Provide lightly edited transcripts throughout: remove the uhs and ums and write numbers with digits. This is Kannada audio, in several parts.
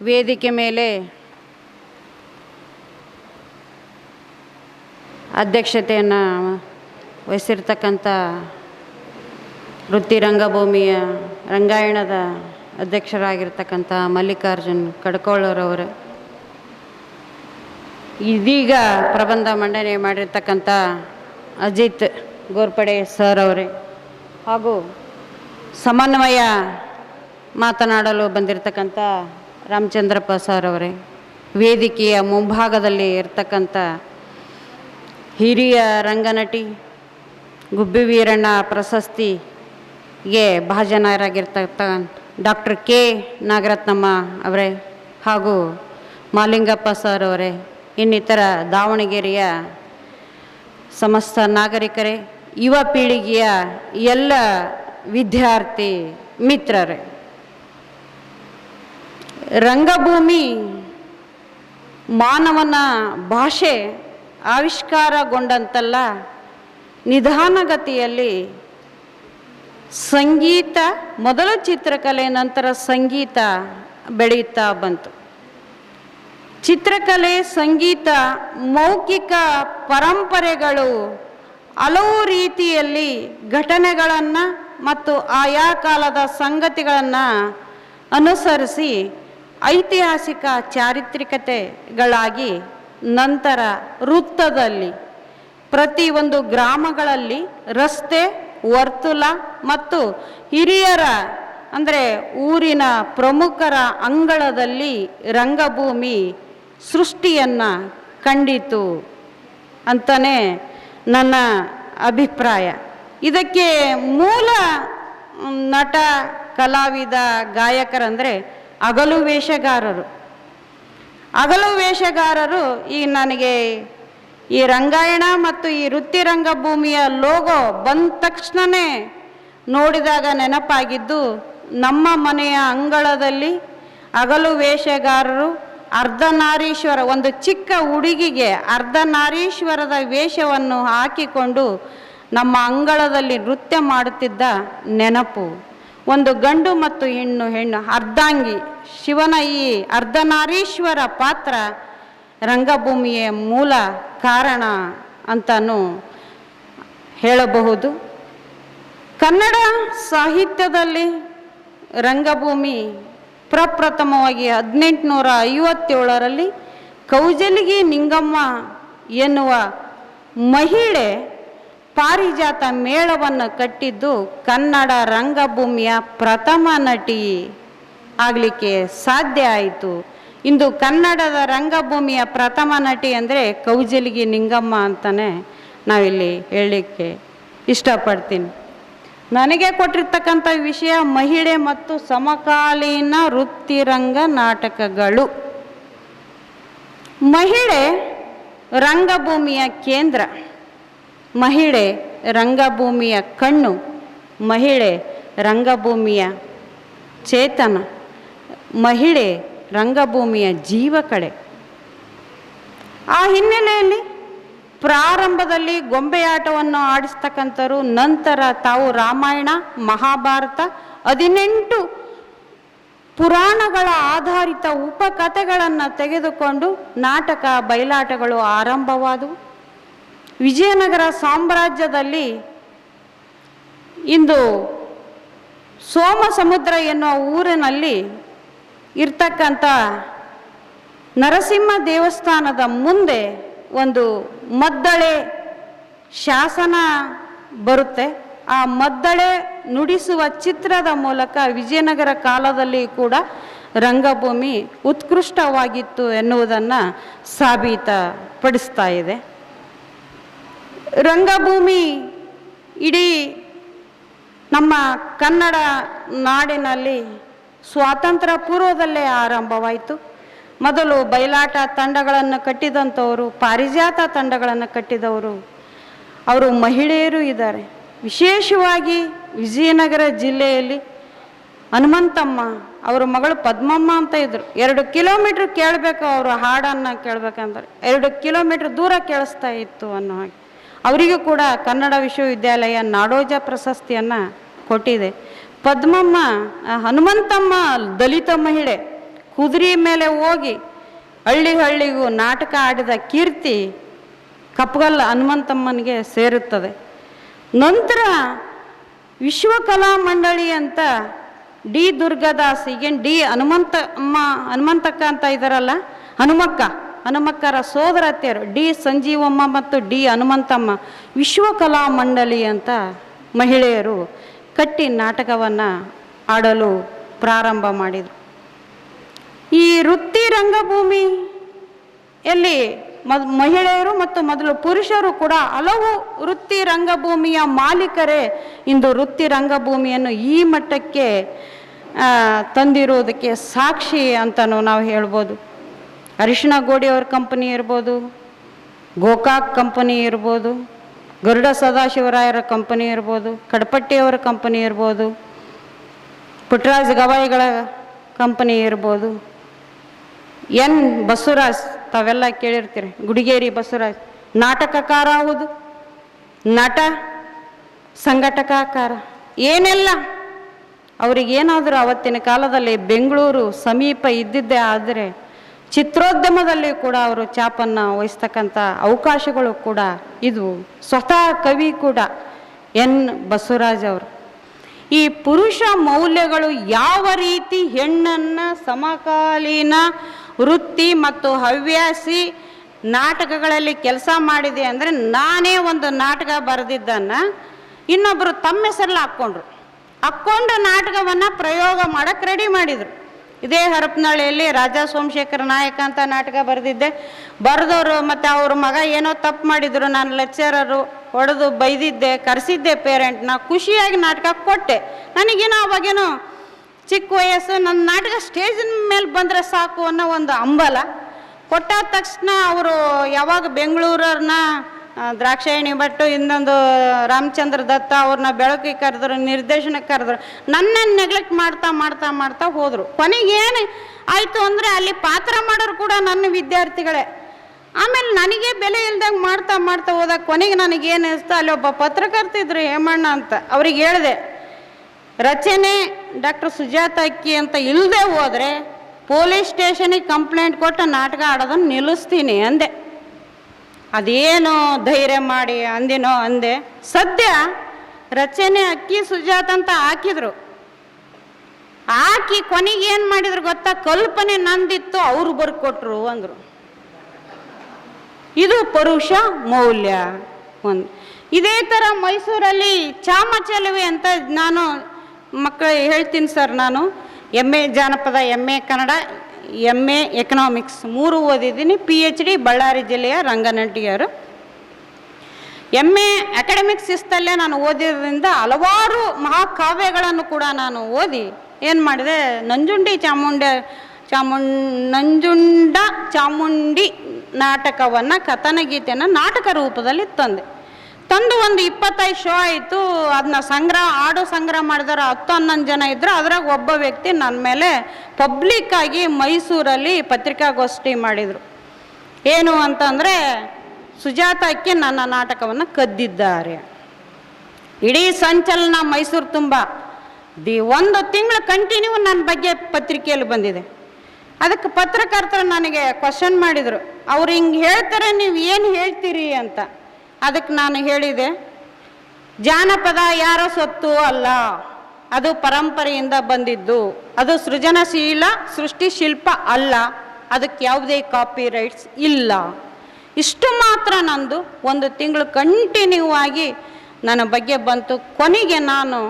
ವೇದಿಕೆ ಮೇಲೆ ಅಧ್ಯಕ್ಷತೆಯನ್ನು ವಹಿಸಿರ್ತಕ್ಕಂಥ ವೃತ್ತಿ ರಂಗಭೂಮಿಯ ರಂಗಾಯಣದ ಅಧ್ಯಕ್ಷರಾಗಿರ್ತಕ್ಕಂಥ ಮಲ್ಲಿಕಾರ್ಜುನ್ ಕಡ್ಕೊಳ್ಳೋರವರು, ಇದೀಗ ಪ್ರಬಂಧ ಮಂಡನೆ ಮಾಡಿರ್ತಕ್ಕಂಥ ಅಜಿತ್ ಗೋರ್ಪಡೆ ಸರ್ ಅವರೇ, ಹಾಗೂ ಸಮನ್ವಯ ಮಾತನಾಡಲು ಬಂದಿರತಕ್ಕಂಥ ರಾಮಚಂದ್ರಪ್ಪ ಸರ್ ಅವರೇ, ವೇದಿಕೆಯ ಮುಂಭಾಗದಲ್ಲಿ ಇರ್ತಕ್ಕಂಥ ಹಿರಿಯ ರಂಗನಟಿ ಗುಬ್ಬಿ ವೀರಣ್ಣ ಪ್ರಶಸ್ತಿಗೆ ಭಾಜನರಾಗಿರ್ತಕ್ಕಂಥ ಡಾಕ್ಟರ್ ಕೆ ನಾಗರತ್ನಮ್ಮ ಅವರೇ, ಹಾಗೂ ಮಾಲಿಂಗಪ್ಪ ಸರ್ ಅವರೇ, ಇನ್ನಿತರ ದಾವಣಗೆರೆಯ ಸಮಸ್ತ ನಾಗರಿಕರೇ, ಯುವ ಪೀಳಿಗೆಯ ಎಲ್ಲ ವಿದ್ಯಾರ್ಥಿ ಮಿತ್ರರೇ, ರಂಗಭೂಮಿ ಮಾನವನ ಭಾಷೆ ಆವಿಷ್ಕಾರಗೊಂಡಂತಲ್ಲ, ನಿಧಾನಗತಿಯಲ್ಲಿ ಸಂಗೀತ, ಮೊದಲು ಚಿತ್ರಕಲೆ, ನಂತರ ಸಂಗೀತ ಬೆಳೆಯುತ್ತಾ ಬಂತು. ಚಿತ್ರಕಲೆ, ಸಂಗೀತ, ಮೌಖಿಕ ಪರಂಪರೆಗಳು ಹಲವು ರೀತಿಯಲ್ಲಿ ಘಟನೆಗಳನ್ನು ಮತ್ತು ಆಯಾ ಕಾಲದ ಸಂಗತಿಗಳನ್ನು ಅನುಸರಿಸಿ ಐತಿಹಾಸಿಕ ಚಾರಿತ್ರಿಕತೆಗಳಾಗಿ ನಂತರ ವೃತ್ತದಲ್ಲಿ ಪ್ರತಿಯೊಂದು ಗ್ರಾಮಗಳಲ್ಲಿ ರಸ್ತೆ, ವರ್ತುಲ ಮತ್ತು ಹಿರಿಯರ ಅಂದರೆ ಊರಿನ ಪ್ರಮುಖರ ಅಂಗಳದಲ್ಲಿ ರಂಗಭೂಮಿ ಸೃಷ್ಟಿಯನ್ನು ಕಂಡಿತು ಅಂತಲೇ ನನ್ನ ಅಭಿಪ್ರಾಯ. ಇದಕ್ಕೆ ಮೂಲ ನಟ, ಕಲಾವಿದ, ಗಾಯಕರಂದರೆ ಹಗಲು ವೇಷಗಾರರು. ಹಗಲು ವೇಷಗಾರರು ಈ ನನಗೆ ಈ ರಂಗಾಯಣ ಮತ್ತು ಈ ವೃತ್ತಿ ರಂಗಭೂಮಿಯ ಲೋಗೋ ಬಂದ ತಕ್ಷಣವೇ ನೋಡಿದಾಗ ನೆನಪಾಗಿದ್ದು, ನಮ್ಮ ಮನೆಯ ಅಂಗಳದಲ್ಲಿ ಹಗಲು ವೇಷಗಾರರು ಅರ್ಧನಾರೀಶ್ವರ, ಒಂದು ಚಿಕ್ಕ ಹುಡುಗಿಗೆ ಅರ್ಧನಾರೀಶ್ವರದ ವೇಷವನ್ನು ಹಾಕಿಕೊಂಡು ನಮ್ಮ ಅಂಗಳದಲ್ಲಿ ನೃತ್ಯ ಮಾಡುತ್ತಿದ್ದ ನೆನಪು. ಒಂದು ಗಂಡು ಮತ್ತು ಹೆಣ್ಣು ಅರ್ಧಾಂಗಿ ಶಿವನ ಈ ಅರ್ಧನಾರೀಶ್ವರ ಪಾತ್ರ ರಂಗಭೂಮಿಯ ಮೂಲ ಕಾರಣ ಅಂತಲೂ ಹೇಳಬಹುದು. ಕನ್ನಡ ಸಾಹಿತ್ಯದಲ್ಲಿ ರಂಗಭೂಮಿ ಪ್ರಪ್ರಥಮವಾಗಿ 1857ರಲ್ಲಿ ಕೌಜಲಗಿ ನಿಂಗಮ್ಮ ಎನ್ನುವ ಮಹಿಳೆ ಪಾರಿಜಾತ ಮೇಳವನ್ನು ಕಟ್ಟಿದ್ದು ಕನ್ನಡ ರಂಗಭೂಮಿಯ ಪ್ರಥಮ ನಟಿ ಆಗಲಿಕ್ಕೆ ಸಾಧ್ಯ ಆಯಿತು. ಇಂದು ಕನ್ನಡದ ರಂಗಭೂಮಿಯ ಪ್ರಥಮ ನಟಿ ಅಂದರೆ ಕೌಜಲಗಿ ನಿಂಗಮ್ಮ ಅಂತಲೇ ನಾವಿಲ್ಲಿ ಹೇಳಲಿಕ್ಕೆ ಇಷ್ಟಪಡ್ತೀನಿ. ನನಗೆ ಕೊಟ್ಟಿರ್ತಕ್ಕಂಥ ವಿಷಯ ಮಹಿಳೆ ಮತ್ತು ಸಮಕಾಲೀನ ವೃತ್ತಿರಂಗ ನಾಟಕಗಳು. ಮಹಿಳೆ ರಂಗಭೂಮಿಯ ಕೇಂದ್ರ, ಮಹಿಳೆ ರಂಗಭೂಮಿಯ ಕಣ್ಣು, ಮಹಿಳೆ ರಂಗಭೂಮಿಯ ಚೇತನ, ಮಹಿಳೆ ರಂಗಭೂಮಿಯ ಜೀವಕಳೆ. ಆ ಹಿನ್ನೆಲೆಯಲ್ಲಿ ಪ್ರಾರಂಭದಲ್ಲಿ ಗೊಂಬೆಯಾಟವನ್ನು ಆಡಿಸ್ತಕ್ಕಂಥವ್ರು, ನಂತರ ತಾವು ರಾಮಾಯಣ, ಮಹಾಭಾರತ, 18 ಪುರಾಣಗಳ ಆಧಾರಿತ ಉಪಕಥೆಗಳನ್ನು ತೆಗೆದುಕೊಂಡು ನಾಟಕ, ಬಯಲಾಟಗಳು ಆರಂಭವಾದವು. ವಿಜಯನಗರ ಸಾಮ್ರಾಜ್ಯದಲ್ಲಿ ಇಂದು ಸೋಮಸಮುದ್ರ ಎನ್ನುವ ಊರಿನಲ್ಲಿ ಇರ್ತಕ್ಕಂಥ ನರಸಿಂಹ ದೇವಸ್ಥಾನದ ಮುಂದೆ ಒಂದು ಮದ್ದಳೆ ಶಾಸನ ಬರುತ್ತೆ. ಆ ಮದ್ದಳೆ ನುಡಿಸುವ ಚಿತ್ರದ ಮೂಲಕ ವಿಜಯನಗರ ಕಾಲದಲ್ಲಿ ಕೂಡ ರಂಗಭೂಮಿ ಉತ್ಕೃಷ್ಟವಾಗಿತ್ತು ಎನ್ನುವುದನ್ನು ಸಾಬೀತುಪಡಿಸ್ತಾ ಇದೆ. ರಂಗಭೂಮಿ ಇಡೀ ನಮ್ಮ ಕನ್ನಡ ನಾಡಿನಲ್ಲಿ ಸ್ವಾತಂತ್ರ್ಯ ಪೂರ್ವದಲ್ಲೇ ಆರಂಭವಾಯಿತು. ಮೊದಲು ಬಯಲಾಟ ತಂಡಗಳನ್ನು ಕಟ್ಟಿದಂಥವರು, ಪಾರಿಜಾತ ತಂಡಗಳನ್ನು ಕಟ್ಟಿದವರು ಅವರು ಮಹಿಳೆಯರು ಇದ್ದಾರೆ. ವಿಶೇಷವಾಗಿ ವಿಜಯನಗರ ಜಿಲ್ಲೆಯಲ್ಲಿ ಹನುಮಂತಮ್ಮ ಅವರ ಮಗಳು ಪದ್ಮಮ್ಮ ಅಂತ ಇದ್ದರು. 2 ಕಿಲೋಮೀಟ್ರ್ ಕೇಳಬೇಕು, ಅವರು ಹಾಡನ್ನು ಕೇಳಬೇಕಂದ್ರೆ 2 ಕಿಲೋಮೀಟ್ರ್ ದೂರ ಕೇಳಿಸ್ತಾ ಇತ್ತು ಅನ್ನೋ ಹಾಗೆ. ಅವರಿಗೂ ಕೂಡ ಕನ್ನಡ ವಿಶ್ವವಿದ್ಯಾಲಯ ನಾಡೋಜ ಪ್ರಶಸ್ತಿಯನ್ನು ಕೊಟ್ಟಿದೆ. ಪದ್ಮಮ್ಮ, ಹನುಮಂತಮ್ಮ ದಲಿತ ಮಹಿಳೆ, ಕುದುರೆ ಮೇಲೆ ಹೋಗಿ ಹಳ್ಳಿ ಹಳ್ಳಿಗೂ ನಾಟಕ ಆಡಿದ ಕೀರ್ತಿ ಕಪ್ಪಗಲ್ಲ ಹನುಮಂತಮ್ಮನಿಗೆ ಸೇರುತ್ತದೆ. ನಂತರ ವಿಶ್ವಕಲಾ ಮಂಡಳಿ ಅಂತ ಡಿ ದುರ್ಗಾದಾಸ್, ಈಗೇನು ಡಿ ಹನುಮಂತಕ್ಕ ಅಂತ ಇದ್ದಾರಲ್ಲ, ಹನುಮಕ್ಕರ ಸೋದರತೆಯರು ಡಿ ಸಂಜೀವಮ್ಮ ಮತ್ತು ಡಿ ಹನುಮಂತಮ್ಮ ವಿಶ್ವಕಲಾ ಮಂಡಳಿ ಅಂತ ಮಹಿಳೆಯರು ಕಟ್ಟಿ ನಾಟಕವನ್ನು ಆಡಲು ಪ್ರಾರಂಭ ಮಾಡಿದರು. ಈ ವೃತ್ತಿ ರಂಗಭೂಮಿಯಲ್ಲಿ ಮಹಿಳೆಯರು ಮತ್ತು ಮೊದಲು ಪುರುಷರು ಕೂಡ ಹಲವು ವೃತ್ತಿ ರಂಗಭೂಮಿಯ ಮಾಲೀಕರೇ ಇಂದು ವೃತ್ತಿ ರಂಗಭೂಮಿಯನ್ನು ಈ ಮಟ್ಟಕ್ಕೆ ತಂದಿರುವುದಕ್ಕೆ ಸಾಕ್ಷಿ ಅಂತಲೂ ನಾವು ಹೇಳ್ಬೋದು. ಅರಿಶಿಣ ಗೋಡಿಯವ್ರ ಕಂಪನಿ ಇರ್ಬೋದು, ಗೋಕಾಕ್ ಕಂಪನಿ ಇರ್ಬೋದು, ಗರುಡ ಸದಾಶಿವರಾಯರ ಕಂಪನಿ ಇರ್ಬೋದು, ಕಡಪಟ್ಟಿಯವರ ಕಂಪನಿ ಇರ್ಬೋದು, ಪುಟ್ಟರಾಜ ಗವಾಯಿಗಳ ಕಂಪನಿ ಇರ್ಬೋದು, ಎನ್ ಬಸವರಾಜ್ ತಾವೆಲ್ಲ ಕೇಳಿರ್ತೀರಿ, ಗುಡಿಗೇರಿ ಬಸವರಾಜ್ ನಾಟಕಕಾರ ಹೌದು, ನಟ, ಸಂಘಟಕಕಾರ, ಏನೆಲ್ಲ ಅವರಿಗೇನಾದರೂ ಅವತ್ತಿನ ಕಾಲದಲ್ಲಿ ಬೆಂಗಳೂರು ಸಮೀಪ ಇದ್ದಿದ್ದೇ ಆದರೆ ಚಿತ್ರೋದ್ಯಮದಲ್ಲಿ ಕೂಡ ಅವರು ಛಾಪನ್ನು ವಹಿಸ್ತಕ್ಕಂಥ ಅವಕಾಶಗಳು ಕೂಡ ಇದು. ಸ್ವತಃ ಕವಿ ಕೂಡ ಎನ್ ಬಸವರಾಜ್ ಅವರು. ಈ ಪುರುಷ ಮೌಲ್ಯಗಳು ಯಾವ ರೀತಿ ಹೆಣ್ಣನ್ನು ಸಮಕಾಲೀನ ವೃತ್ತಿ ಮತ್ತು ಹವ್ಯಾಸಿ ನಾಟಕಗಳಲ್ಲಿ ಕೆಲಸ ಮಾಡಿದೆ ಅಂದರೆ, ನಾನೇ ಒಂದು ನಾಟಕ ಬರೆದಿದ್ದನ್ನು ಇನ್ನೊಬ್ಬರು ತಮ್ಮ ಹೆಸರಲ್ಲಿ ಹಾಕ್ಕೊಂಡು ನಾಟಕವನ್ನು ಪ್ರಯೋಗ ಮಾಡೋಕ್ಕೆ ರೆಡಿ ಮಾಡಿದರು. ಇದೇ ಹರಪನಹಳ್ಳಿಯಲ್ಲಿ ರಾಜಾ ಸೋಮಶೇಖರ ನಾಯಕ ಅಂತ ನಾಟಕ ಬರೆದವರು ಮತ್ತು ಅವ್ರ ಮಗ ಏನೋ ತಪ್ಪು ಮಾಡಿದರು, ನಾನು ಲೆಕ್ಚರರು ಹೊಡೆದು ಬೈದಿದ್ದೆ, ಕರೆಸಿದ್ದೆ ಪೇರೆಂಟ್ನ, ಖುಷಿಯಾಗಿ ನಾಟಕ ಕೊಟ್ಟೆ. ನನಗೇನೋ ಅವಾಗೇನೋ ಚಿಕ್ಕ ವಯಸ್ಸು, ನನ್ನ ನಾಟಕ ಸ್ಟೇಜಿನ ಮೇಲೆ ಬಂದರೆ ಸಾಕು ಅನ್ನೋ ಒಂದು ಹಂಬಲ. ಕೊಟ್ಟಾದ ತಕ್ಷಣ ಅವರು ಯಾವಾಗ ಬೆಂಗಳೂರನ್ನ ದ್ರಾಕ್ಷಾಯಣಿ ಭಟ್ಟು, ಇನ್ನೊಂದು ರಾಮಚಂದ್ರ ದತ್ತ ಅವ್ರನ್ನ ಬೆಳಕಿಗೆ ಕರೆದ್ರು, ನಿರ್ದೇಶನಕ್ಕೆ ಕರೆದ್ರು, ನನ್ನನ್ನು ನೆಗ್ಲೆಕ್ಟ್ ಮಾಡ್ತಾ ಹೋದರು. ಕೊನೆಗೇನು ಆಯಿತು ಅಂದರೆ ಅಲ್ಲಿ ಪಾತ್ರ ಮಾಡೋರು ಕೂಡ ನನ್ನ ವಿದ್ಯಾರ್ಥಿಗಳೇ. ಆಮೇಲೆ ನನಗೆ ಬೆಲೆ ಇಲ್ದಂಗೆ ಮಾಡ್ತಾ ಹೋದಾಗ ಕೊನೆಗೆ ನನಗೇನು ಅನಿಸ್ತು, ಅಲ್ಲಿ ಒಬ್ಬ ಪತ್ರಕರ್ತಿದ್ರು ಹೇಮಣ್ಣ ಅಂತ, ಅವ್ರಿಗೆ ಹೇಳಿದೆ, ರಚನೆ ಡಾಕ್ಟರ್ ಸುಜಾತ ಅಕ್ಕಿ ಅಂತ ಇಲ್ಲದೆ ಹೋದರೆ ಪೊಲೀಸ್ ಸ್ಟೇಷನಿಗೆ ಕಂಪ್ಲೇಂಟ್ ಕೊಟ್ಟು ನಾಟಕ ಆಡೋದನ್ನು ನಿಲ್ಲಿಸ್ತೀನಿ ಅಂದೆ. ಅದೇನು ಧೈರ್ಯ ಮಾಡಿ ಅಂದೆ. ಸದ್ಯ ರಚನೆ ಅಕ್ಕಿ ಸುಜಾತ ಅಂತ ಹಾಕಿ ಕೊನೆಗೆ ಏನು ಮಾಡಿದ್ರು ಗೊತ್ತಾ, ಕಲ್ಪನೆ ನಂದಿತ್ತು, ಅವರು ಬರ್ಕೊಟ್ರು ಅಂದರು. ಇದು ಪುರುಷ ಮೌಲ್ಯ ಒಂದು. ಇದೇ ಥರ ಮೈಸೂರಲ್ಲಿ ಚಾಮಚಲುವೆ ಅಂತ, ನಾನು ಮಕ್ಕಳು ಹೇಳ್ತೀನಿ ಸರ್, ನಾನು MA ಜಾನಪದ, MA ಕನ್ನಡ, MA ಎಕನಾಮಿಕ್ಸ್ 3 ಓದಿದ್ದೀನಿ. PhD ಬಳ್ಳಾರಿ ಜಿಲ್ಲೆಯ ರಂಗನಟ್ಟಿಯರು. MA ಅಕಾಡೆಮಿಕ್ ಶಿಸ್ತಲ್ಲೇ ನಾನು ಓದಿರೋದ್ರಿಂದ ಹಲವಾರು ಮಹಾಕಾವ್ಯಗಳನ್ನು ಕೂಡ ನಾನು ಓದಿ ಏನು ಮಾಡಿದೆ, ನಂಜುಂಡ ಚಾಮುಂಡಿ ನಾಟಕವನ್ನು, ಕಥನಗೀತೆಯನ್ನು ನಾಟಕ ರೂಪದಲ್ಲಿ ತಂದು ಒಂದು 25 ಶೋ ಆಯಿತು. ಅದನ್ನ ಹಾಡು ಸಂಗ್ರಹ ಮಾಡಿದವರು 10-11 ಜನ ಇದ್ದರು. ಅದ್ರಾಗ ಒಬ್ಬ ವ್ಯಕ್ತಿ ನನ್ನ ಮೇಲೆ ಪಬ್ಲಿಕ್ಕಾಗಿ ಮೈಸೂರಲ್ಲಿ ಪತ್ರಿಕಾಗೋಷ್ಠಿ ಮಾಡಿದರು. ಏನು ಅಂತಂದರೆ, ಸುಜಾತ ಅಕ್ಕಿ ನನ್ನ ನಾಟಕವನ್ನು ಕದ್ದಿದ್ದಾರೆ. ಇಡೀ ಸಂಚಲನ ಮೈಸೂರು ತುಂಬ 1 ತಿಂಗಳು ಕಂಟಿನ್ಯೂ ನನ್ನ ಬಗ್ಗೆ ಪತ್ರಿಕೆಯಲ್ಲಿ ಬಂದಿದೆ. ಅದಕ್ಕೆ ಪತ್ರಕರ್ತರು ನನಗೆ ಕ್ವಶನ್ ಮಾಡಿದರು, ಅವ್ರು ಹಿಂಗೆ ಹೇಳ್ತಾರೆ, ನೀವು ಏನು ಹೇಳ್ತೀರಿ ಅಂತ. ಅದಕ್ಕೆ ನಾನು ಹೇಳಿದೆ, ಜಾನಪದ ಯಾರೋ ಸೊತ್ತು ಅಲ್ಲ, ಅದು ಪರಂಪರೆಯಿಂದ ಬಂದಿದ್ದು, ಅದು ಸೃಜನಶೀಲ ಸೃಷ್ಟಿ ಶಿಲ್ಪ ಅಲ್ಲ, ಅದಕ್ಕೆ ಯಾವುದೇ ಕಾಪಿ ರೈಟ್ಸ್ ಇಲ್ಲ. ಇಷ್ಟು ಮಾತ್ರ ನಂದು 1 ತಿಂಗಳು ಕಂಟಿನ್ಯೂ ಆಗಿ ನನ್ನ ಬಗ್ಗೆ ಬಂತು. ಕೊನೆಗೆ ನಾನು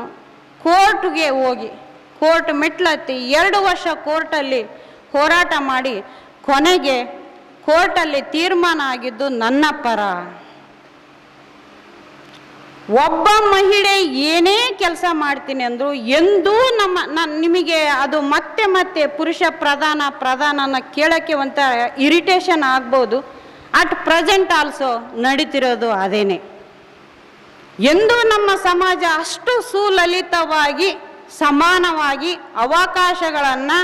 ಕೋರ್ಟ್ಗೆ ಹೋಗಿ ಕೋರ್ಟ್ ಮೆಟ್ಲತ್ತಿ 2 ವರ್ಷ ಕೋರ್ಟಲ್ಲಿ ಹೋರಾಟ ಮಾಡಿ ಕೊನೆಗೆ ಕೋರ್ಟಲ್ಲಿ ತೀರ್ಮಾನ ಆಗಿದ್ದು ನನ್ನ ಪರ. ಒಬ್ಬ ಮಹಿಳೆ ಏನೇ ಕೆಲಸ ಮಾಡ್ತೀನಿ ಅಂದರು ಎಂದೂ ನಿಮಗೆ ಅದು ಮತ್ತೆ ಪುರುಷ ಪ್ರಧಾನ ಕೇಳೋಕ್ಕೆ ಒಂಥರ ಇರಿಟೇಷನ್ ಆಗ್ಬೋದು. ಅಟ್ ಪ್ರೆಸೆಂಟ್ ಆಲ್ಸೋ ನಡೀತಿರೋದು ಅದೇನೆ. ಎಂದೂ ನಮ್ಮ ಸಮಾಜ ಅಷ್ಟು ಸುಲಲಿತವಾಗಿ ಸಮಾನವಾಗಿ ಅವಕಾಶಗಳನ್ನು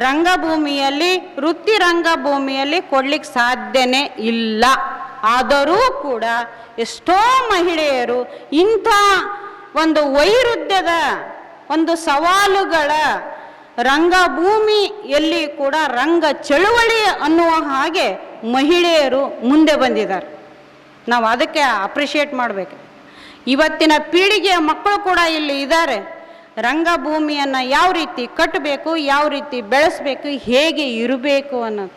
ರಂಗಭೂಮಿಯಲ್ಲಿ, ವೃತ್ತಿ ರಂಗಭೂಮಿಯಲ್ಲಿ ಕೊಡ್ಲಿಕ್ಕೆ ಸಾಧ್ಯನೇ ಇಲ್ಲ. ಆದರೂ ಕೂಡ ಎಷ್ಟೋ ಮಹಿಳೆಯರು ಇಂಥ ಒಂದು ವೈರುಧ್ಯದ ಒಂದು ಸವಾಲುಗಳ ರಂಗಭೂಮಿಯಲ್ಲಿ ಕೂಡ ರಂಗ ಚಳುವಳಿ ಅನ್ನುವ ಹಾಗೆ ಮಹಿಳೆಯರು ಮುಂದೆ ಬಂದಿದ್ದಾರೆ. ನಾವು ಅದಕ್ಕೆ ಅಪ್ರಿಷಿಯೇಟ್ ಮಾಡಬೇಕು. ಇವತ್ತಿನ ಪೀಳಿಗೆಯ ಮಕ್ಕಳು ಕೂಡ ಇಲ್ಲಿ ಇದ್ದಾರೆ. ರಂಗಭೂಮಿಯನ್ನು ಯಾವ ರೀತಿ ಕಟ್ಟಬೇಕು, ಯಾವ ರೀತಿ ಬೆಳೆಸಬೇಕು, ಹೇಗೆ ಇರಬೇಕು ಅನ್ನೋದು.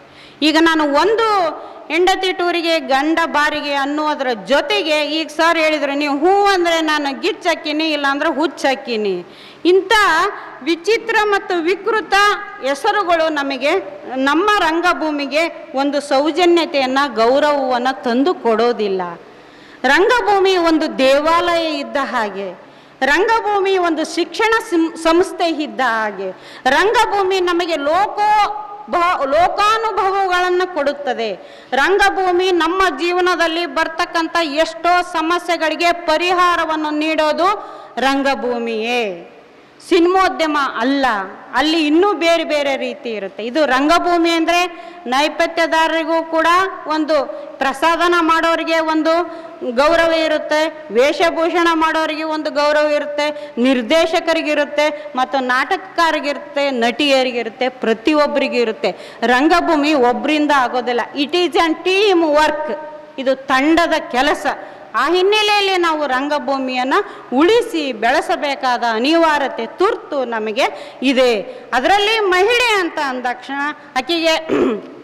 ಈಗ ನಾನು ಒಂದು ಹೆಂಡತಿ ಟೂರಿಗೆ ಗಂಡ ಬಾರಿಗೆ ಅನ್ನೋದ್ರ ಜೊತೆಗೆ ಈಗ ಸರ್ ಹೇಳಿದ್ರು, ನೀವು ಹೂ ಅಂದರೆ ನಾನು ಗಿಚ್ಚಕ್ಕಿನಿ, ಇಲ್ಲಾಂದ್ರೆ ಹುಚ್ಚಾಕಿನಿ. ಇಂಥ ವಿಚಿತ್ರ ಮತ್ತು ವಿಕೃತ ಹೆಸರುಗಳು ನಮಗೆ ನಮ್ಮ ರಂಗಭೂಮಿಗೆ ಒಂದು ಸೌಜನ್ಯತೆಯನ್ನು, ಗೌರವವನ್ನು ತಂದು ಕೊಡೋದಿಲ್ಲ. ರಂಗಭೂಮಿ ಒಂದು ದೇವಾಲಯ ಇದ್ದ ಹಾಗೆ, ರಂಗಭೂಮಿ ಒಂದು ಶಿಕ್ಷಣ ಸಂಸ್ಥೆ ಇದ್ದ ಹಾಗೆ, ರಂಗಭೂಮಿ ನಮಗೆ ಲೋಕಾನುಭವಗಳನ್ನು ಕೊಡುತ್ತದೆ. ರಂಗಭೂಮಿ ನಮ್ಮ ಜೀವನದಲ್ಲಿ ಬರ್ತಕ್ಕಂಥ ಎಷ್ಟೋ ಸಮಸ್ಯೆಗಳಿಗೆ ಪರಿಹಾರವನ್ನು ನೀಡೋದು ರಂಗಭೂಮಿಯೇ, ಸಿನಿಮೋದ್ಯಮ ಅಲ್ಲ. ಅಲ್ಲಿ ಇನ್ನೂ ಬೇರೆ ಬೇರೆ ರೀತಿ ಇರುತ್ತೆ. ಇದು ರಂಗಭೂಮಿ ಅಂದರೆ ನೈಪಥ್ಯದಾರರಿಗೂ ಕೂಡ ಒಂದು ಪ್ರಸಾದನ ಮಾಡೋರಿಗೆ ಒಂದು ಗೌರವ ಇರುತ್ತೆ, ವೇಷಭೂಷಣ ಮಾಡೋರಿಗೆ ಒಂದು ಗೌರವ ಇರುತ್ತೆ, ನಿರ್ದೇಶಕರಿಗಿರುತ್ತೆ, ಮತ್ತು ನಾಟಕಕಾರರಿಗಿರುತ್ತೆ, ನಟಿಯರಿಗಿರುತ್ತೆ, ಪ್ರತಿಯೊಬ್ಬರಿಗೂ ಇರುತ್ತೆ. ರಂಗಭೂಮಿ ಒಬ್ಬರಿಂದ ಆಗೋದಿಲ್ಲ. It is on team work. ಇದು ತಂಡದ ಕೆಲಸ. ಆ ಹಿನ್ನೆಲೆಯಲ್ಲಿ ನಾವು ರಂಗಭೂಮಿಯನ್ನು ಉಳಿಸಿ ಬೆಳೆಸಬೇಕಾದ ಅನಿವಾರ್ಯತೆ ತುರ್ತು ನಮಗೆ ಇದೆ. ಅದರಲ್ಲಿ ಮಹಿಳೆ ಅಂತ ಅಂದಾಕ್ಷಣ ಆಕೆಗೆ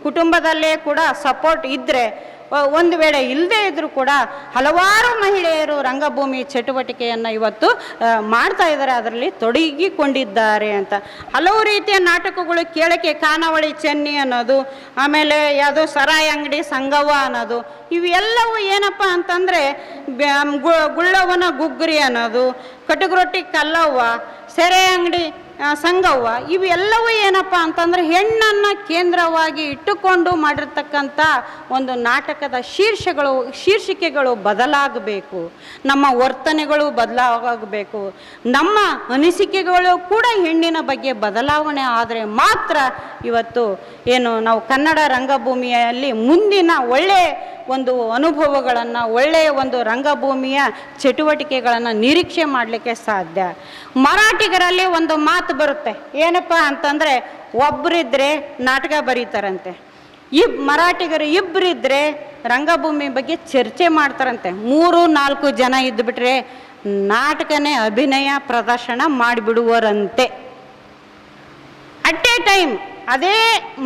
ಕುಟುಂಬದಲ್ಲೇ ಕೂಡ ಸಪೋರ್ಟ್ ಇದ್ದರೆ, ಒಂದು ವೇಳೆ ಇಲ್ಲದೆ ಇದ್ದರೂ ಕೂಡ ಹಲವಾರು ಮಹಿಳೆಯರು ರಂಗಭೂಮಿ ಚಟುವಟಿಕೆಯನ್ನು ಇವತ್ತು ಮಾಡ್ತಾ ಇದ್ದಾರೆ, ಅದರಲ್ಲಿ ತೊಡಗಿಕೊಂಡಿದ್ದಾರೆ ಅಂತ. ಹಲವು ರೀತಿಯ ನಾಟಕಗಳು ಕೇಳಕ್ಕೆ, ಖಾನಾವಳಿ ಚೆನ್ನಿ ಅನ್ನೋದು, ಆಮೇಲೆ ಯಾವುದೋ ಸರಾಯಿ ಅಂಗಡಿ ಸಂಗವ್ವ ಅನ್ನೋದು, ಇವೆಲ್ಲವೂ ಏನಪ್ಪ ಅಂತಂದರೆ ಗುಳ್ಳವ್ವನ ಗುಗ್ರಿ ಅನ್ನೋದು, ಕಟುಗ್ರೊಟ್ಟಿ ಕಲ್ಲವ್ವ, ಸೆರೆ ಅಂಗಡಿ ಸಂಗವ್ವ, ಇವೆಲ್ಲವೂ ಏನಪ್ಪ ಅಂತಂದರೆ ಹೆಣ್ಣನ್ನು ಕೇಂದ್ರವಾಗಿ ಇಟ್ಟುಕೊಂಡು ಮಾಡಿರ್ತಕ್ಕಂಥ ಒಂದು ನಾಟಕದ ಶೀರ್ಷಿಕೆಗಳು ಬದಲಾಗಬೇಕು. ನಮ್ಮ ವರ್ತನೆಗಳು ಬದಲಾಗಬೇಕು. ನಮ್ಮ ಅನಿಸಿಕೆಗಳು ಕೂಡ ಹೆಣ್ಣಿನ ಬಗ್ಗೆ ಬದಲಾವಣೆ ಆದರೆ ಮಾತ್ರ ಇವತ್ತು ಏನು ನಾವು ಕನ್ನಡ ರಂಗಭೂಮಿಯಲ್ಲಿ ಮುಂದಿನ ಒಳ್ಳೆಯ ಒಂದು ಅನುಭವಗಳನ್ನು, ಒಳ್ಳೆಯ ಒಂದು ರಂಗಭೂಮಿಯ ಚಟುವಟಿಕೆಗಳನ್ನು ನಿರೀಕ್ಷೆ ಮಾಡಲಿಕ್ಕೆ ಸಾಧ್ಯ. ಮರಾಠಿಗರಲ್ಲಿ ಒಂದು ಮಾತು ಬರುತ್ತೆ, ಏನಪ್ಪ ಅಂತಂದರೆ ಒಬ್ಬರಿದ್ದರೆ ನಾಟಕ ಬರೀತಾರಂತೆ, ಮರಾಠಿಗರು ಇಬ್ಬರಿದ್ದರೆ ರಂಗಭೂಮಿ ಬಗ್ಗೆ ಚರ್ಚೆ ಮಾಡ್ತಾರಂತೆ, 3-4 ಜನ ಇದ್ದುಬಿಟ್ರೆ ನಾಟಕನೇ ಅಭಿನಯ ಪ್ರದರ್ಶನ ಮಾಡಿಬಿಡುವರಂತೆ. ಅಟ್ ಎ ಟೈಮ್ ಅದೇ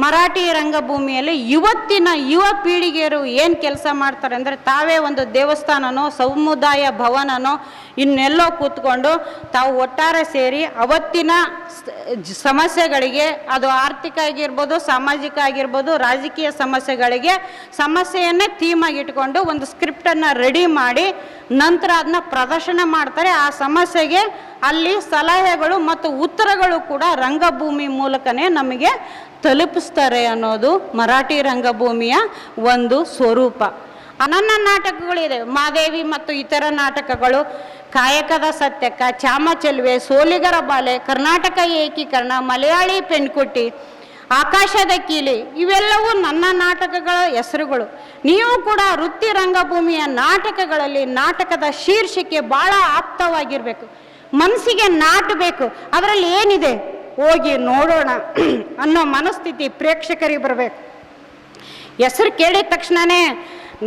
ಮರಾಠಿ ರಂಗಭೂಮಿಯಲ್ಲಿ ಇವತ್ತಿನ ಯುವ ಪೀಳಿಗೆಯರು ಏನು ಕೆಲಸ ಮಾಡ್ತಾರೆ ಅಂದರೆ, ತಾವೇ ಒಂದು ದೇವಸ್ಥಾನನೋ ಸಮುದಾಯ ಭವನನೋ ಇನ್ನೆಲ್ಲೋ ಕೂತ್ಕೊಂಡು ತಾವು ಒಟ್ಟಾರೆ ಸೇರಿ ಅವತ್ತಿನ ಸಮಸ್ಯೆಗಳಿಗೆ, ಅದು ಆರ್ಥಿಕ ಆಗಿರ್ಬೋದು, ಸಾಮಾಜಿಕ ಆಗಿರ್ಬೋದು, ರಾಜಕೀಯ ಸಮಸ್ಯೆಯನ್ನೇ ಥೀಮಾಗಿ ಇಟ್ಕೊಂಡು ಒಂದು ಸ್ಕ್ರಿಪ್ಟನ್ನು ರೆಡಿ ಮಾಡಿ ನಂತರ ಅದನ್ನ ಪ್ರದರ್ಶನ ಮಾಡ್ತಾರೆ. ಆ ಸಮಸ್ಯೆಗೆ ಅಲ್ಲಿ ಸಲಹೆಗಳು ಮತ್ತು ಉತ್ತರಗಳು ಕೂಡ ರಂಗಭೂಮಿ ಮೂಲಕನೇ ನಮಗೆ ತಲುಪಿಸ್ತಾರೆ ಅನ್ನೋದು ಮರಾಠಿ ರಂಗಭೂಮಿಯ ಒಂದು ಸ್ವರೂಪ. ಅನನ್ನ ನಾಟಕಗಳಿದೆ, ಮಾದೇವಿ ಮತ್ತು ಇತರ ನಾಟಕಗಳು, ಕಾಯಕದ ಸತ್ಯಕ, ಚಾಮಚಲ್ವೆ, ಸೋಲಿಗರ ಬಾಲೆ, ಕರ್ನಾಟಕ ಏಕೀಕರಣ, ಮಲಯಾಳಿ ಪೆಣ್ಕುಟ್ಟಿ, ಆಕಾಶದ ಕೀಲಿ, ಇವೆಲ್ಲವೂ ನನ್ನ ನಾಟಕಗಳ ಹೆಸರುಗಳು. ನೀವು ಕೂಡ ವೃತ್ತಿ ರಂಗಭೂಮಿಯ ನಾಟಕಗಳಲ್ಲಿ ನಾಟಕದ ಶೀರ್ಷಿಕೆ ಭಾಳ ಆಪ್ತವಾಗಿರಬೇಕು, ಮನಸ್ಸಿಗೆ ನಾಟಬೇಕು. ಅದರಲ್ಲಿ ಏನಿದೆ ಹೋಗಿ ನೋಡೋಣ ಅನ್ನೋ ಮನಸ್ಥಿತಿ ಪ್ರೇಕ್ಷಕರಿಗೆ ಬರಬೇಕು. ಹೆಸರು ಕೇಳಿದ ತಕ್ಷಣವೇ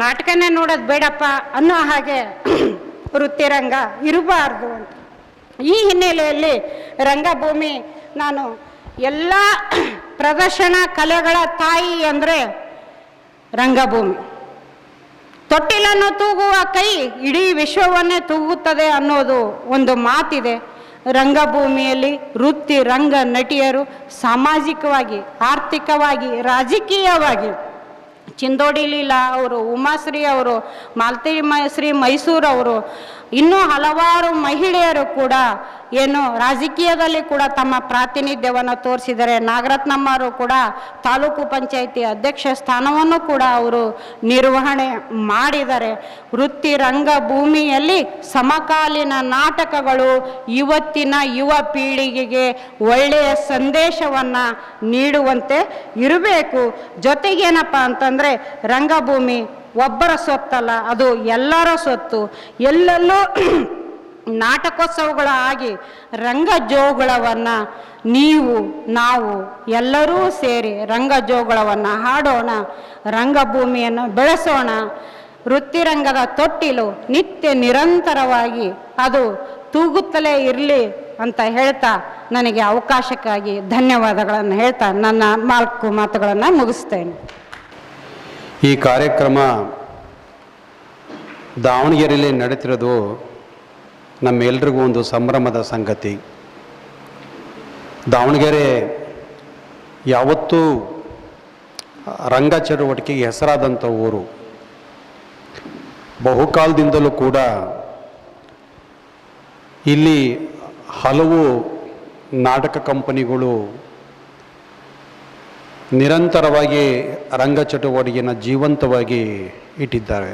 ನಾಟಕನೇ ನೋಡೋದು ಬೇಡಪ್ಪ ಅನ್ನೋ ಹಾಗೆ ವೃತ್ತಿರಂಗ ಇರಬಾರ್ದು ಅಂತ. ಈ ಹಿನ್ನೆಲೆಯಲ್ಲಿ ರಂಗಭೂಮಿ, ನಾನು ಎಲ್ಲ ಪ್ರದರ್ಶನ ಕಲೆಗಳ ತಾಯಿ ಅಂದರೆ ರಂಗಭೂಮಿ. ತೊಟ್ಟಿಲನ್ನು ತೂಗುವ ಕೈ ಇಡೀ ವಿಶ್ವವನ್ನೇ ತೂಗುತ್ತದೆ ಅನ್ನೋದು ಒಂದು ಮಾತಿದೆ. ರಂಗಭೂಮಿಯಲ್ಲಿ ವೃತ್ತಿ ರಂಗ ನಟಿಯರು ಸಾಮಾಜಿಕವಾಗಿ, ಆರ್ಥಿಕವಾಗಿ, ರಾಜಕೀಯವಾಗಿ ಚಿಂದೋಡಿ ಲೀಲಾ ಅವರು, ಉಮಾಶ್ರೀ ಅವರು, ಮಾಲತಿ ಶ್ರೀ ಮೈಸೂರವರು, ಇನ್ನೂ ಹಲವಾರು ಮಹಿಳೆಯರು ಕೂಡ ಏನು ರಾಜಕೀಯದಲ್ಲಿ ಕೂಡ ತಮ್ಮ ಪ್ರಾತಿನಿಧ್ಯವನ್ನು ತೋರಿಸಿದ್ದಾರೆ. ನಾಗರತ್ನಮ್ಮರು ಕೂಡ ತಾಲೂಕು ಪಂಚಾಯಿತಿ ಅಧ್ಯಕ್ಷ ಸ್ಥಾನವನ್ನು ಕೂಡ ಅವರು ನಿರ್ವಹಣೆ ಮಾಡಿದ್ದಾರೆ. ವೃತ್ತಿ ರಂಗಭೂಮಿಯಲ್ಲಿ ಸಮಕಾಲೀನ ನಾಟಕಗಳು ಇವತ್ತಿನ ಯುವ ಪೀಳಿಗೆಗೆ ಒಳ್ಳೆಯ ಸಂದೇಶವನ್ನು ನೀಡುವಂತೆ ಇರಬೇಕು. ಜೊತೆಗೇನಪ್ಪ ಅಂತಂದರೆ ರಂಗಭೂಮಿ ಒಬ್ಬರ ಸೊತ್ತಲ್ಲ, ಅದು ಎಲ್ಲರ ಸೊತ್ತು. ಎಲ್ಲೆಲ್ಲೂ ನಾಟಕೋತ್ಸವಗಳ ಆಗಿ ರಂಗಜೋಗಳವನ್ನು ನೀವು ನಾವು ಎಲ್ಲರೂ ಸೇರಿ ರಂಗಜೋಗಳವನ್ನು ಹಾಡೋಣ, ರಂಗಭೂಮಿಯನ್ನು ಬೆಳೆಸೋಣ. ವೃತ್ತಿರಂಗದ ತೊಟ್ಟಿಲು ನಿತ್ಯ ನಿರಂತರವಾಗಿ ಅದು ತೂಗುತ್ತಲೇ ಇರಲಿ ಅಂತ ಹೇಳ್ತಾ ನನಗೆ ಅವಕಾಶಕ್ಕಾಗಿ ಧನ್ಯವಾದಗಳನ್ನು ಹೇಳ್ತಾ ನನ್ನ 4 ಮಾತುಗಳನ್ನು ಮುಗಿಸ್ತೇನೆ. ಈ ಕಾರ್ಯಕ್ರಮ ದಾವಣಗೆರೆಯಲ್ಲಿ ನಡೀತಿರೋದು ನಮ್ಮೆಲ್ರಿಗೂ ಒಂದು ಸಂಭ್ರಮದ ಸಂಗತಿ. ದಾವಣಗೆರೆ ಯಾವತ್ತೂ ರಂಗ ಚಟುವಟಿಕೆಗೆ ಹೆಸರಾದಂಥ ಊರು. ಬಹುಕಾಲದಿಂದಲೂ ಕೂಡ ಇಲ್ಲಿ ಹಲವು ನಾಟಕ ಕಂಪನಿಗಳು ನಿರಂತರವಾಗಿ ರಂಗ ಚಟುವಟಿಕೆಯನ್ನು ಜೀವಂತವಾಗಿ ಇಟ್ಟಿದ್ದಾರೆ.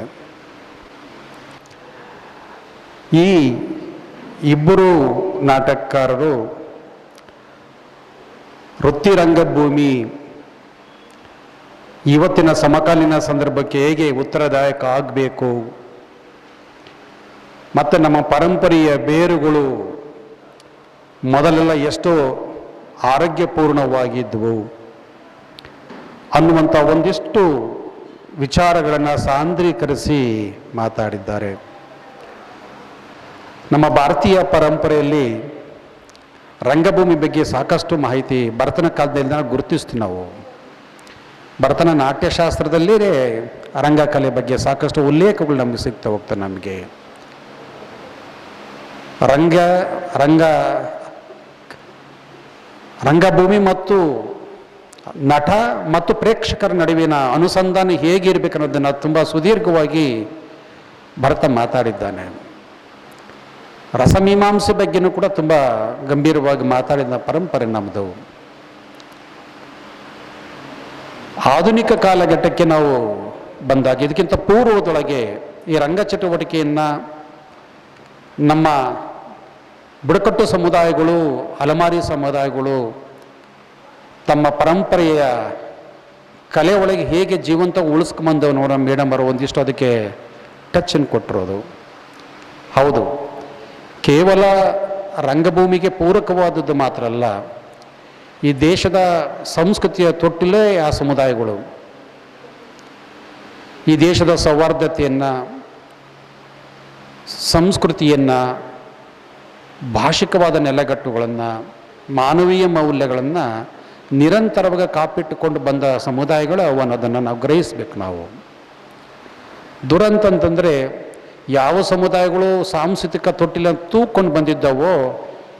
ಈ ಇಬ್ಬರು ನಾಟಕಕಾರರು ವೃತ್ತಿ ರಂಗಭೂಮಿ ಇವತ್ತಿನ ಸಮಕಾಲೀನ ಸಂದರ್ಭಕ್ಕೆ ಹೇಗೆ ಉತ್ತರದಾಯಕ ಆಗಬೇಕು ಮತ್ತು ನಮ್ಮ ಪರಂಪರೆಯ ಬೇರುಗಳು ಮೊದಲೆಲ್ಲ ಎಷ್ಟೋ ಆರೋಗ್ಯಪೂರ್ಣವಾಗಿದ್ದವು ಅನ್ನುವಂಥ ಒಂದಿಷ್ಟು ವಿಚಾರಗಳನ್ನು ಸಾಂದ್ರೀಕರಿಸಿ ಮಾತಾಡಿದ್ದಾರೆ. ನಮ್ಮ ಭಾರತೀಯ ಪರಂಪರೆಯಲ್ಲಿ ರಂಗಭೂಮಿ ಬಗ್ಗೆ ಸಾಕಷ್ಟು ಮಾಹಿತಿ ಭರತನ ಕಾಲದಲ್ಲಿ ನಾವು ಗುರುತಿಸ್ತೀವಿ. ನಾವು ಭರತನ ನಾಟ್ಯಶಾಸ್ತ್ರದಲ್ಲಿ ರಂಗಕಲೆ ಬಗ್ಗೆ ಸಾಕಷ್ಟು ಉಲ್ಲೇಖಗಳು ನಮಗೆ ಸಿಗ್ತಾ ಹೋಗ್ತವೆ. ನಮಗೆ ರಂಗಭೂಮಿ ಮತ್ತು ನಟ ಮತ್ತು ಪ್ರೇಕ್ಷಕರ ನಡುವಿನ ಅನುಸಂಧಾನ ಹೇಗಿರಬೇಕು ಅನ್ನೋದನ್ನು ತುಂಬ ಸುದೀರ್ಘವಾಗಿ ಭರತ ಮಾತಾಡಿದ್ದಾನೆ. ರಸಮೀಮಾಂಸೆ ಬಗ್ಗೆನೂ ಕೂಡ ತುಂಬ ಗಂಭೀರವಾಗಿ ಮಾತಾಡಿದ ಪರಂಪರೆ ನಮ್ಮದು. ಆಧುನಿಕ ಕಾಲಘಟ್ಟಕ್ಕೆ ನಾವು ಬಂದಾಗ ಇದಕ್ಕಿಂತ ಪೂರ್ವದೊಳಗೆ ಈ ರಂಗ ಚಟುವಟಿಕೆಯನ್ನು ನಮ್ಮ ಬುಡಕಟ್ಟು ಸಮುದಾಯಗಳು, ಅಲೆಮಾರಿ ಸಮುದಾಯಗಳು ತಮ್ಮ ಪರಂಪರೆಯ ಕಲೆ ಒಳಗೆ ಹೇಗೆ ಜೀವಂತ ಉಳಿಸ್ಕೊಂಬಂದವು ನೋಡ ಮೇಡಮ್ ಅವರು ಒಂದಿಷ್ಟು ಅದಕ್ಕೆ ಟಚ್ಚನ್ನು ಕೊಟ್ಟಿರೋದು. ಹೌದು, ಕೇವಲ ರಂಗಭೂಮಿಗೆ ಪೂರಕವಾದದ್ದು ಮಾತ್ರ ಅಲ್ಲ, ಈ ದೇಶದ ಸಂಸ್ಕೃತಿಯ ತೊಟ್ಟಿಲೇ ಆ ಸಮುದಾಯಗಳು. ಈ ದೇಶದ ಸೌಹಾರ್ದತೆಯನ್ನು, ಸಂಸ್ಕೃತಿಯನ್ನು, ಭಾಷಿಕವಾದ ನೆಲೆಗಟ್ಟುಗಳನ್ನು, ಮಾನವೀಯ ಮೌಲ್ಯಗಳನ್ನು ನಿರಂತರವಾಗಿ ಕಾಪಿಟ್ಟುಕೊಂಡು ಬಂದ ಸಮುದಾಯಗಳು ಅವು ಅನ್ನೋದನ್ನು ನಾವು ಗ್ರಹಿಸಬೇಕು. ನಾವು ದುರಂತ ಅಂತಂದರೆ ಯಾವ ಸಮುದಾಯಗಳು ಸಾಂಸ್ಕೃತಿಕ ತೊಟ್ಟಿಲ ತೂಕೊಂಡು ಬಂದಿದ್ದವೋ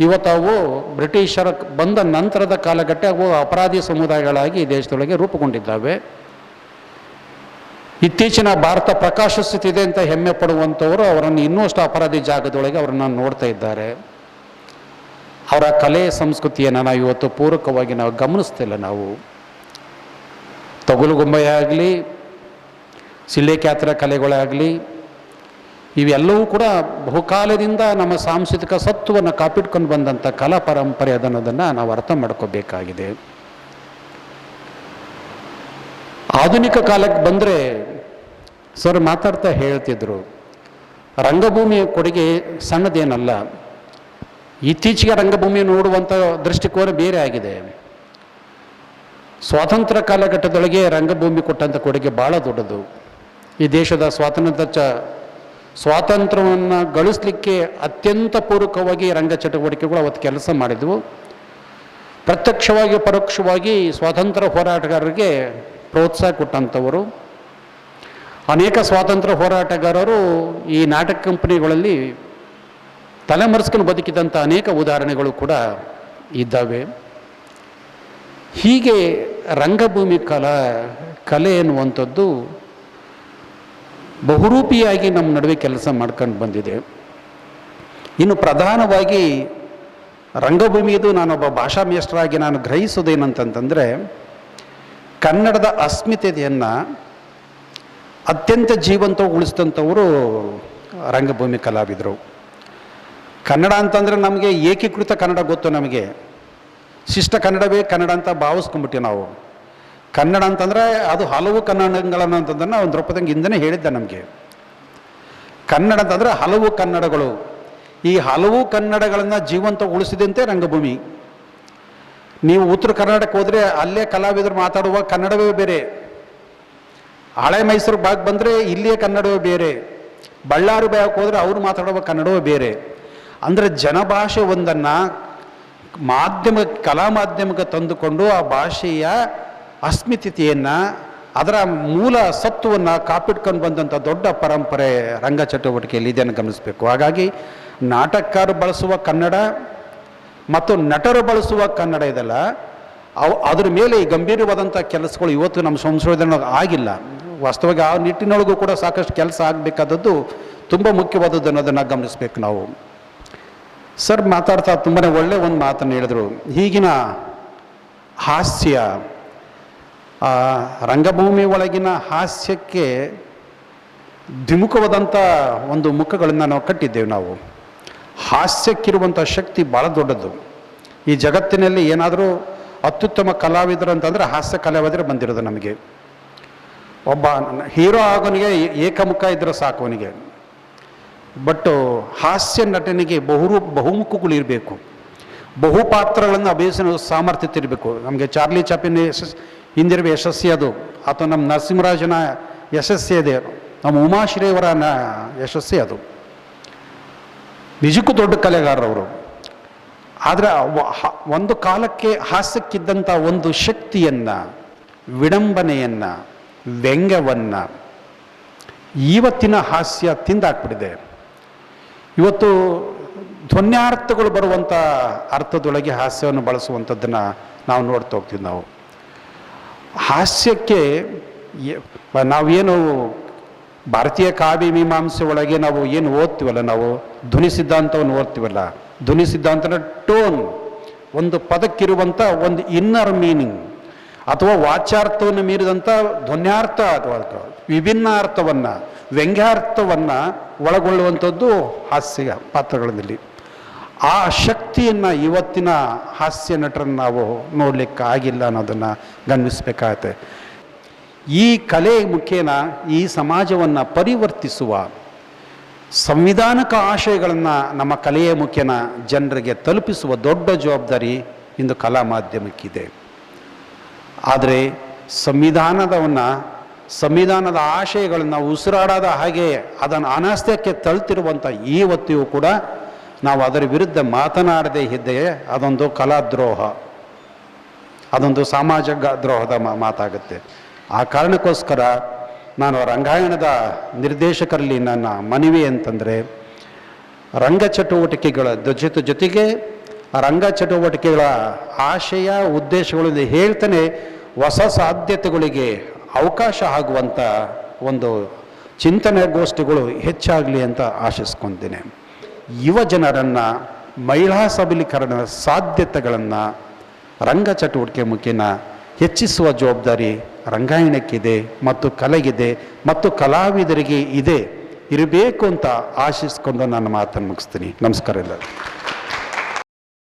ಇವತ್ತವು ಬ್ರಿಟಿಷರ ಬಂದ ನಂತರದ ಕಾಲಘಟ್ಟ ಅವು ಅಪರಾಧಿ ಸಮುದಾಯಗಳಾಗಿ ದೇಶದೊಳಗೆ ರೂಪುಗೊಂಡಿದ್ದಾವೆ. ಇತ್ತೀಚಿನ ಭಾರತ ಪ್ರಕಾಶಿಸುತ್ತಿದೆ ಅಂತ ಹೆಮ್ಮೆ ಪಡುವಂಥವರು ಅವರನ್ನು ಇನ್ನಷ್ಟು ಅಪರಾಧಿ ಜಾಗದೊಳಗೆ ಅವರನ್ನು ನೋಡ್ತಾ ಇದ್ದಾರೆ. ಅವರ ಕಲೆ ಸಂಸ್ಕೃತಿಯನ್ನು ನಾವು ಇವತ್ತು ಪೂರಕವಾಗಿ ನಾವು ಗಮನಿಸ್ತಿಲ್ಲ. ನಾವು ತೊಗಲುಗೊಂಬೆ ಆಗಲಿ, ಸಿಳ್ಳೆಕ್ಯಾತ್ರ ಕಲೆಗಳಾಗಲಿ, ಇವೆಲ್ಲವೂ ಕೂಡ ಬಹುಕಾಲದಿಂದ ನಮ್ಮ ಸಾಂಸ್ಕೃತಿಕ ಸತ್ವವನ್ನು ಕಾಪಿಟ್ಕೊಂಡು ಬಂದಂಥ ಕಲಾ ಪರಂಪರೆ ಅದನ್ನೋದನ್ನು ನಾವು ಅರ್ಥ ಮಾಡ್ಕೋಬೇಕಾಗಿದೆ. ಆಧುನಿಕ ಕಾಲಕ್ಕೆ ಬಂದರೆ ಸರ್ ಮಾತಾಡ್ತಾ ಹೇಳ್ತಿದ್ರು, ರಂಗಭೂಮಿಯ ಕೊಡುಗೆ ಸಣ್ಣದೇನಲ್ಲ. ಇತ್ತೀಚೆಗೆ ರಂಗಭೂಮಿ ನೋಡುವಂಥ ದೃಷ್ಟಿಕೋನ ಬೇರೆ ಆಗಿದೆ. ಸ್ವಾತಂತ್ರ್ಯ ಕಾಲಘಟ್ಟದೊಳಗೆ ರಂಗಭೂಮಿ ಕೊಟ್ಟಂಥ ಕೊಡುಗೆ ಭಾಳ ದೊಡ್ಡದು. ಈ ದೇಶದ ಸ್ವಾತಂತ್ರ್ಯವನ್ನು ಗಳಿಸಲಿಕ್ಕೆ ಅತ್ಯಂತ ಪೂರಕವಾಗಿ ರಂಗ ಚಟುವಟಿಕೆಗಳು ಅವತ್ತು ಕೆಲಸ ಮಾಡಿದ್ವು. ಪ್ರತ್ಯಕ್ಷವಾಗಿ ಪರೋಕ್ಷವಾಗಿ ಸ್ವಾತಂತ್ರ್ಯ ಹೋರಾಟಗಾರರಿಗೆ ಪ್ರೋತ್ಸಾಹ ಕೊಟ್ಟಂಥವರು. ಅನೇಕ ಸ್ವಾತಂತ್ರ್ಯ ಹೋರಾಟಗಾರರು ಈ ನಾಟಕ ಕಂಪನಿಗಳಲ್ಲಿ ತಲೆಮರೆಸ್ಕೊಂಡು ಬದುಕಿದಂಥ ಅನೇಕ ಉದಾಹರಣೆಗಳು ಕೂಡ ಇದ್ದಾವೆ. ಹೀಗೆ ರಂಗಭೂಮಿ ಕಲೆ ಎನ್ನುವಂಥದ್ದು ಬಹುರೂಪಿಯಾಗಿ ನಮ್ಮ ನಡುವೆ ಕೆಲಸ ಮಾಡ್ಕೊಂಡು ಬಂದಿದೆ. ಇನ್ನು ಪ್ರಧಾನವಾಗಿ ರಂಗಭೂಮಿಯದು ನಾನೊಬ್ಬ ಭಾಷಾ ಮೇಷ್ಟ್ರಾಗಿ ನಾನು ಗ್ರಹಿಸೋದೇನಂತಂದರೆ, ಕನ್ನಡದ ಅಸ್ಮಿತೆಯನ್ನು ಅತ್ಯಂತ ಜೀವಂತವಾಗಿ ಉಳಿಸಿದಂಥವರು ರಂಗಭೂಮಿ ಕಲಾವಿದರು. ಕನ್ನಡ ಅಂತಂದರೆ ನಮಗೆ ಏಕೀಕೃತ ಕನ್ನಡ ಗೊತ್ತು, ನಮಗೆ ಶಿಷ್ಟ ಕನ್ನಡವೇ ಕನ್ನಡ ಅಂತ ಭಾವಿಸ್ಕೊಂಡ್ಬಿಟ್ಟು ನಾವು. ಕನ್ನಡ ಅಂತಂದರೆ ಅದು ಹಲವು ಕನ್ನಡಗಳನ್ನು ಅಂತಂದ್ರೆ ಒಂದು ರೂಪದಂಗೆ ಹಿಂದೆ ಹೇಳಿದ್ದ ನಮಗೆ. ಕನ್ನಡ ಅಂತಂದರೆ ಹಲವು ಕನ್ನಡಗಳು. ಈ ಹಲವು ಕನ್ನಡಗಳನ್ನು ಜೀವಂತ ಉಳಿಸಿದಂತೆ ರಂಗಭೂಮಿ. ನೀವು ಉತ್ತರ ಕರ್ನಾಟಕಕ್ಕೆ ಹೋದರೆ ಅಲ್ಲೇ ಕಲಾವಿದರು ಮಾತಾಡುವ ಕನ್ನಡವೇ ಬೇರೆ, ಹಳೆ ಮೈಸೂರು ಭಾಗ ಬಂದರೆ ಇಲ್ಲಿಯೇ ಕನ್ನಡವೇ ಬೇರೆ, ಬಳ್ಳಾರಿ ಭಾಗಕ್ಕೆ ಹೋದರೆ ಅವರು ಮಾತಾಡುವ ಕನ್ನಡವೇ ಬೇರೆ. ಅಂದರೆ ಜನಭಾಷೆ ಒಂದನ್ನು ಕಲಾ ಮಾಧ್ಯಮಕ್ಕೆ ತಂದುಕೊಂಡು ಆ ಭಾಷೆಯ ಅಸ್ಮಿತೆಯನ್ನು, ಅದರ ಮೂಲ ಸತ್ವವನ್ನು ಕಾಪಿಟ್ಕೊಂಡು ಬಂದಂಥ ದೊಡ್ಡ ಪರಂಪರೆ ರಂಗ ಚಟುವಟಿಕೆಯಲ್ಲಿ ಇದನ್ನು ಗಮನಿಸಬೇಕು. ಹಾಗಾಗಿ ನಾಟಕರು ಬಳಸುವ ಕನ್ನಡ ಮತ್ತು ನಟರು ಬಳಸುವ ಕನ್ನಡ ಇದೆಲ್ಲ, ಅದ್ರ ಮೇಲೆ ಈ ಗಂಭೀರವಾದಂಥ ಕೆಲಸಗಳು ಇವತ್ತು ನಮ್ಮ ಸಂಶೋಧನೆ ಆಗಿಲ್ಲ. ವಾಸ್ತವವಾಗಿ ಆ ನಿಟ್ಟಿನೊಳಗೂ ಕೂಡ ಸಾಕಷ್ಟು ಕೆಲಸ ಆಗಬೇಕಾದದ್ದು ತುಂಬ ಮುಖ್ಯವಾದದ್ದು ಅನ್ನೋದನ್ನು ಗಮನಿಸಬೇಕು ನಾವು. ಸರ್ ಮಾತಾಡ್ತಾ ತುಂಬಾ ಒಳ್ಳೆಯ ಒಂದು ಮಾತನ್ನು ಹೇಳಿದರು. ಈಗಿನ ಹಾಸ್ಯ, ರಂಗಭೂಮಿ ಒಳಗಿನ ಹಾಸ್ಯಕ್ಕೆ ದ್ವಿಮುಖವಾದಂಥ ಒಂದು ಮುಖಗಳನ್ನು ನಾವು ಕಟ್ಟಿದ್ದೇವೆ. ನಾವು ಹಾಸ್ಯಕ್ಕಿರುವಂಥ ಶಕ್ತಿ ಭಾಳ ದೊಡ್ಡದು. ಈ ಜಗತ್ತಿನಲ್ಲಿ ಏನಾದರೂ ಅತ್ಯುತ್ತಮ ಕಲಾವಿದರು ಅಂತಂದರೆ ಹಾಸ್ಯ ಕಲಾವಿದರೆ ಬಂದಿರೋದು ನಮಗೆ. ಒಬ್ಬ ಹೀರೋ ಆಗೋನಿಗೆ ಏಕಮುಖ ಇದ್ದರೆ ಸಾಕು ಅವನಿಗೆ. ಬಟ್ ಹಾಸ್ಯ ನಟನಿಗೆ ಬಹುಮುಖಗಳು ಇರಬೇಕು, ಬಹುಪಾತ್ರಗಳನ್ನು ಅಭಿನಯಿಸೋ ಸಾಮರ್ಥ್ಯತೆ ಇರಬೇಕು. ನಮಗೆ ಚಾರ್ಲಿ ಚಾಪ್ಲಿನ್ ಹಿಂದಿರುವ ಯಶಸ್ಸೇ ಅದು, ಅಥವಾ ನಮ್ಮ ನರಸಿಂಹರಾಜನ ಯಶಸ್ಸೇ ಇದೆ, ನಮ್ಮ ಉಮಾಶ್ರೀಯವರ ಯಶಸ್ಸೇ ಅದು. ನಿಜಕ್ಕೂ ದೊಡ್ಡ ಕಲೆಗಾರರವರು. ಆದರೆ ಒಂದು ಕಾಲಕ್ಕೆ ಹಾಸ್ಯಕ್ಕಿದ್ದಂಥ ಒಂದು ಶಕ್ತಿಯನ್ನು, ವಿಡಂಬನೆಯನ್ನು, ವ್ಯಂಗ್ಯವನ್ನು ಇವತ್ತಿನ ಹಾಸ್ಯ ತಿಂದಾಕ್ಬಿಟ್ಟಿದೆ. ಇವತ್ತು ಧ್ವನ್ಯಾರ್ಥಗಳು ಬರುವಂಥ ಅರ್ಥದೊಳಗೆ ಹಾಸ್ಯವನ್ನು ಬಳಸುವಂಥದ್ದನ್ನು ನಾವು ನೋಡ್ತಾ ಹೋಗ್ತೀವಿ. ನಾವು ಹಾಸ್ಯಕ್ಕೆ ನಾವೇನು ಭಾರತೀಯ ಕಾವ್ಯ ಮೀಮಾಂಸೆ ಒಳಗೆ ನಾವು ಏನು ಓದ್ತೀವಲ್ಲ, ನಾವು ಧ್ವನಿ ಸಿದ್ಧಾಂತವನ್ನು ಓದ್ತೀವಲ್ಲ, ಧ್ವನಿ ಸಿದ್ಧಾಂತನ ಟೋನ್, ಒಂದು ಪದಕ್ಕಿರುವಂಥ ಒಂದು ಇನ್ನರ್ ಮೀನಿಂಗ್ ಅಥವಾ ವಾಚ್ಯಾರ್ಥವನ್ನು ಮೀರಿದಂಥ ಧ್ವನ್ಯಾರ್ಥ ಅಥವಾ ವಿಭಿನ್ನ ಅರ್ಥವನ್ನು, ವ್ಯಂಗ್ಯಾರ್ಥವನ್ನು ಒಳಗೊಳ್ಳುವಂಥದ್ದು ಹಾಸ್ಯ ಪಾತ್ರಗಳಲ್ಲಿ. ಆ ಶಕ್ತಿಯನ್ನು ಇವತ್ತಿನ ಹಾಸ್ಯ ನಟರನ್ನು ನಾವು ನೋಡಲಿಕ್ಕೆ ಆಗಿಲ್ಲ ಅನ್ನೋದನ್ನು ಗಮನಿಸಬೇಕಾಗತ್ತೆ. ಈ ಕಲೆ ಮುಖೇನ ಈ ಸಮಾಜವನ್ನು ಪರಿವರ್ತಿಸುವ ಸಂವಿಧಾನಿಕ ಆಶಯಗಳನ್ನು ನಮ್ಮ ಕಲೆಯ ಮುಖೇನ ಜನರಿಗೆ ತಲುಪಿಸುವ ದೊಡ್ಡ ಜವಾಬ್ದಾರಿ ಇಂದು ಕಲಾ ಮಾಧ್ಯಮಕ್ಕಿದೆ. ಆದರೆ ಸಂವಿಧಾನದ ಆಶಯಗಳನ್ನು ಉಸಿರಾಡದ ಹಾಗೆ ಅದನ್ನು ಅನಾಸ್ಥ್ಯಕ್ಕೆ ತಳ್ತಿರುವಂಥ ಈ ಹೊತ್ತಿಯೂ ಕೂಡ ನಾವು ಅದರ ವಿರುದ್ಧ ಮಾತನಾಡದೇ ಇದ್ದರೆ ಅದೊಂದು ಕಲಾದ್ರೋಹ, ಅದೊಂದು ಸಮಾಜ ದ್ರೋಹದ ಮಾತಾಗುತ್ತೆ. ಆ ಕಾರಣಕ್ಕೋಸ್ಕರ ನಾನು ರಂಗಾಯಣದ ನಿರ್ದೇಶಕರಲ್ಲಿ ನನ್ನ ಮನವಿ ಅಂತಂದರೆ, ರಂಗ ಚಟುವಟಿಕೆಗಳ ಜೊತೆಗೆ ರಂಗ ಚಟುವಟಿಕೆಗಳ ಆಶಯ ಉದ್ದೇಶಗಳಲ್ಲಿ ಹೇಳ್ತಾನೆ ಹೊಸ ಸಾಧ್ಯತೆಗಳಿಗೆ ಅವಕಾಶ ಆಗುವಂಥ ಒಂದು ಚಿಂತನೆ ಗೋಷ್ಠಿಗಳು ಹೆಚ್ಚಾಗಲಿ ಅಂತ ಆಶಿಸ್ಕೊತೀನಿ. ಯುವ ಜನರನ್ನು, ಮಹಿಳಾ ಸಬಲೀಕರಣದ ಸಾಧ್ಯತೆಗಳನ್ನು ರಂಗ ಚಟುವಟಿಕೆ ಮುಖೇನ ಹೆಚ್ಚಿಸುವ ಜವಾಬ್ದಾರಿ ರಂಗಾಯಣಕ್ಕಿದೆ ಮತ್ತು ಕಲೆಗಿದೆ ಮತ್ತು ಕಲಾವಿದರಿಗೆ ಇರಬೇಕು ಅಂತ ಆಶಿಸ್ಕೊಂಡು ನನ್ನ ಮಾತನ್ನು ಮುಗಿಸ್ತೀನಿ. ನಮಸ್ಕಾರ ಎಲ್ಲರೂ.